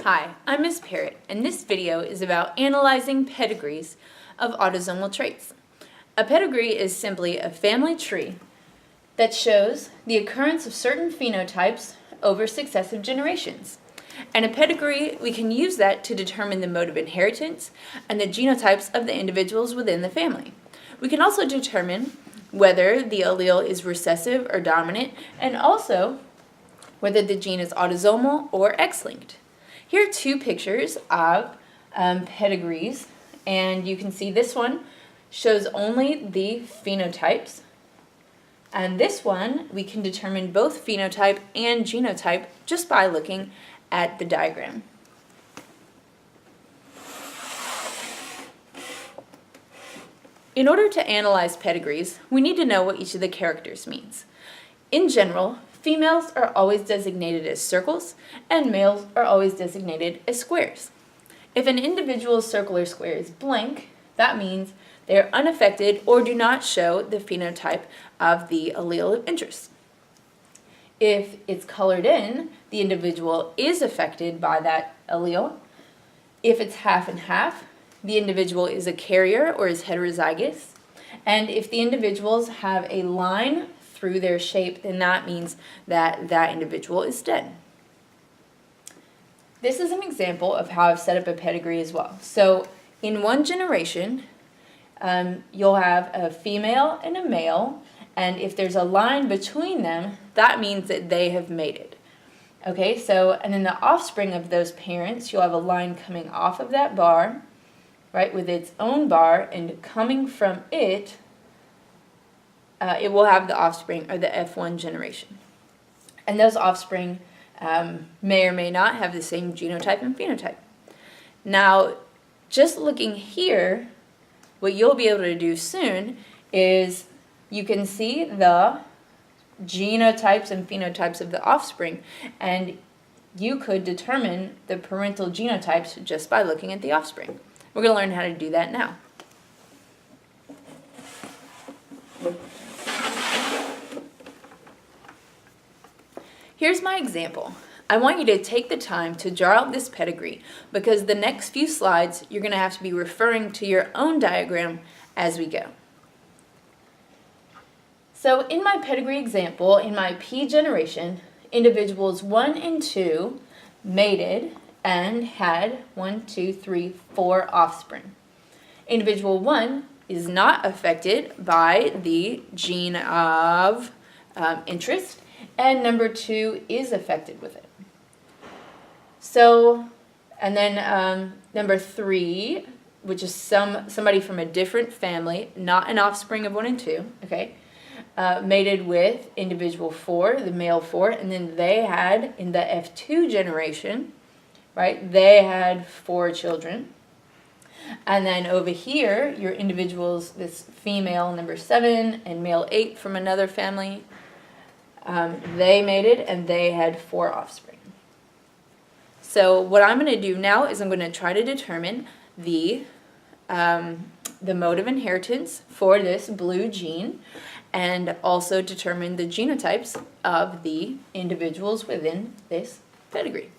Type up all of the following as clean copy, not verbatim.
Hi, I'm Ms. Parrott, and this video is about analyzing pedigrees of autosomal traits. A pedigree is simply a family tree that shows the occurrence of certain phenotypes over successive generations. And a pedigree, we can use that to determine the mode of inheritance and the genotypes of the individuals within the family. We can also determine whether the allele is recessive or dominant, and also whether the gene is autosomal or X-linked. Here are two pictures of pedigrees, and you can see this one shows only the phenotypes, and this one we can determine both phenotype and genotype just by looking at the diagram. In order to analyze pedigrees, we need to know what each of the characters means. In general, females are always designated as circles, and males are always designated as squares. If an individual's circle or square is blank, that means they are unaffected or do not show the phenotype of the allele of interest. If it's colored in, the individual is affected by that allele. If it's half and half, the individual is a carrier or is heterozygous. And if the individuals have a line through their shape, then that means that that individual is dead. This is an example of how I've set up a pedigree as well. So in one generation, you'll have a female and a male, and if there's a line between them, that means that they have mated. Okay, so, and in the offspring of those parents, you'll have a line coming off of that bar, right, with its own bar, and coming from it, it will have the offspring, or the F1 generation. And those offspring may or may not have the same genotype and phenotype. Now, just looking here, what you'll be able to do soon is you can see the genotypes and phenotypes of the offspring, and you could determine the parental genotypes just by looking at the offspring. We're going to learn how to do that now. Here's my example. I want you to take the time to draw out this pedigree because the next few slides you're going to have to be referring to your own diagram as we go. So in my pedigree example, in my P generation, individuals 1 and 2 mated and had 4 offspring. Individual 1 is not affected by the gene of interest, and number 2 is affected with it. So, and then number 3, which is somebody from a different family, not an offspring of 1 and 2, okay, mated with individual 4, the male 4, and then they had, in the F2 generation, right, they had 4 children. And then over here, your individuals, this female number 7 and male 8 from another family, they mated and they had 4 offspring. So what I'm going to do now is I'm going to try to determine the mode of inheritance for this blue gene, and also determine the genotypes of the individuals within this pedigree.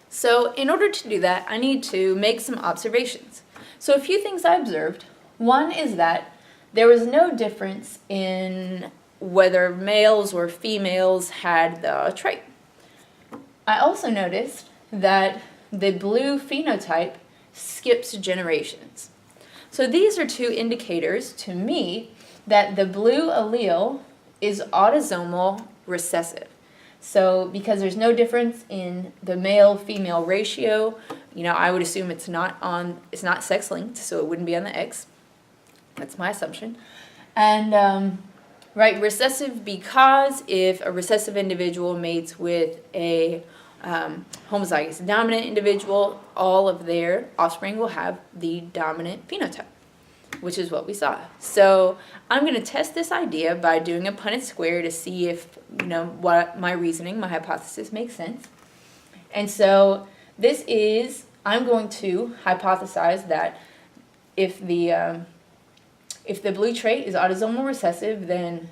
So in order to do that, I need to make some observations. So a few things I observed. One is that there was no difference in whether males or females had the trait. I also noticed that the blue phenotype skips generations. So these are two indicators to me that the blue allele is autosomal recessive. So because there's no difference in the male-female ratio, I would assume it's not sex-linked, so it wouldn't be on the X. That's my assumption. And right, recessive because if a recessive individual mates with a homozygous dominant individual, all of their offspring will have the dominant phenotype, which is what we saw. So I'm going to test this idea by doing a Punnett square to see if, what my reasoning, my hypothesis makes sense. And so this is, I'm going to hypothesize that if the blue trait is autosomal recessive, then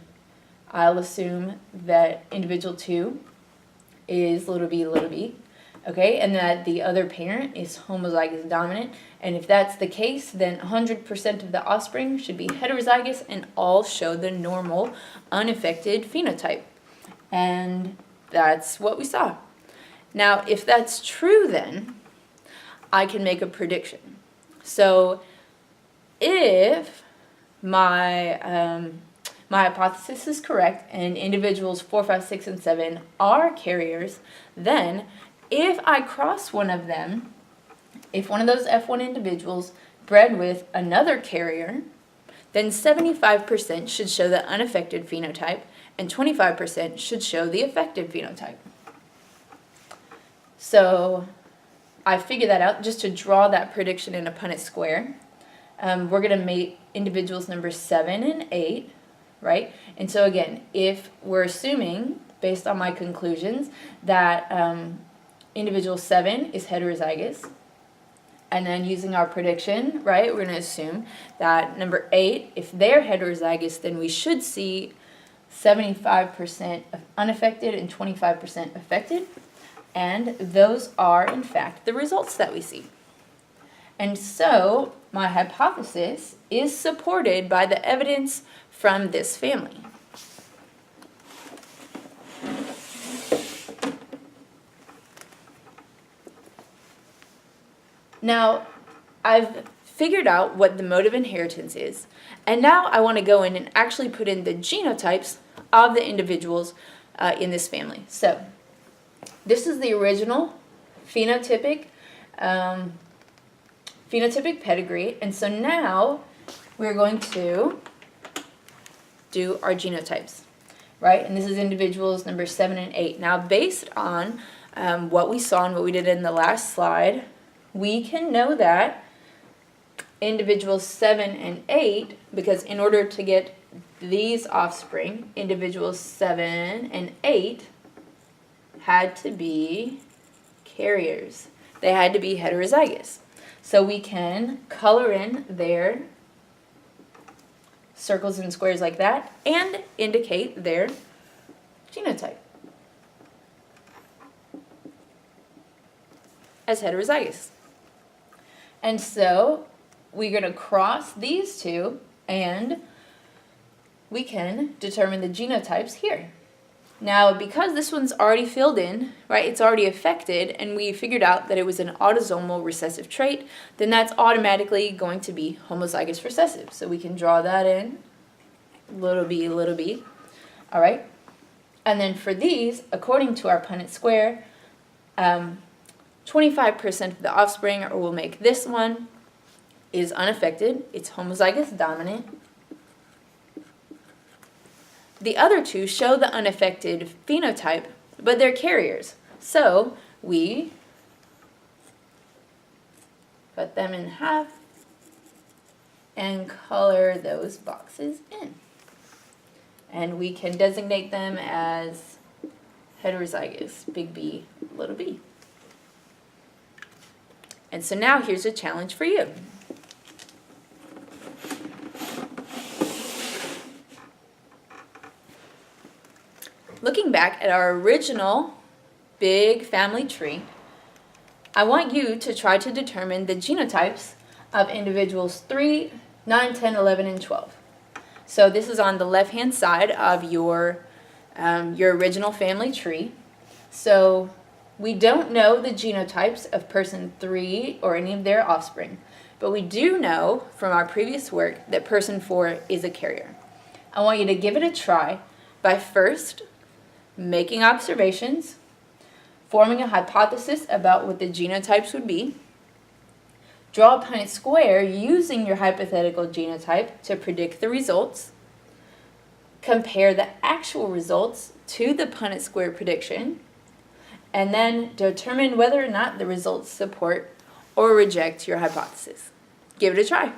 I'll assume that individual 2 is little b, okay, and that the other parent is homozygous dominant. And if that's the case, then 100% of the offspring should be heterozygous and all show the normal, unaffected phenotype. And that's what we saw. Now, if that's true, then I can make a prediction. So if my hypothesis is correct and individuals 4, 5, 6, and 7 are carriers, then if I cross one of them, if one of those F1 individuals bred with another carrier, then 75% should show the unaffected phenotype and 25% should show the affected phenotype. So I figured that out just to draw that prediction in a Punnett square. We're going to make individuals number 7 and 8, right? And so again, if we're assuming, based on my conclusions, that individual 7 is heterozygous, and then using our prediction, right, we're going to assume that number 8, if they're heterozygous, then we should see 75% unaffected and 25% affected. And those are, in fact, the results that we see. And so my hypothesis is supported by the evidence from this family. Now, I've figured out what the mode of inheritance is, and now I want to go in and actually put in the genotypes of the individuals in this family. So, this is the original phenotypic pedigree, and so now we're going to do our genotypes, right? And this is individuals number 7 and 8. Now, based on what we saw and what we did in the last slide, we can know that individuals 7 and 8, because in order to get these offspring, individuals 7 and 8 had to be carriers. They had to be heterozygous. So we can color in their circles and squares like that and indicate their genotype as heterozygous. And so we're going to cross these two and we can determine the genotypes here. Now, because this one's already filled in, right, it's already affected, and we figured out that it was an autosomal recessive trait, then that's automatically going to be homozygous recessive. So we can draw that in, little b, all right? And then for these, according to our Punnett square, 25% of the offspring, or we'll make this one, is unaffected. It's homozygous dominant. The other two show the unaffected phenotype, but they're carriers. So we cut them in half and color those boxes in. And we can designate them as heterozygous, big B, little b. And so now here's a challenge for you. Looking back at our original big family tree, I want you to try to determine the genotypes of individuals 3, 9, 10, 11, and 12. So this is on the left-hand side of your original family tree. So we don't know the genotypes of person 3 or any of their offspring, but we do know from our previous work that person 4 is a carrier. I want you to give it a try by first making observations, forming a hypothesis about what the genotypes would be, draw a Punnett square using your hypothetical genotype to predict the results, compare the actual results to the Punnett square prediction, and then determine whether or not the results support or reject your hypothesis. Give it a try.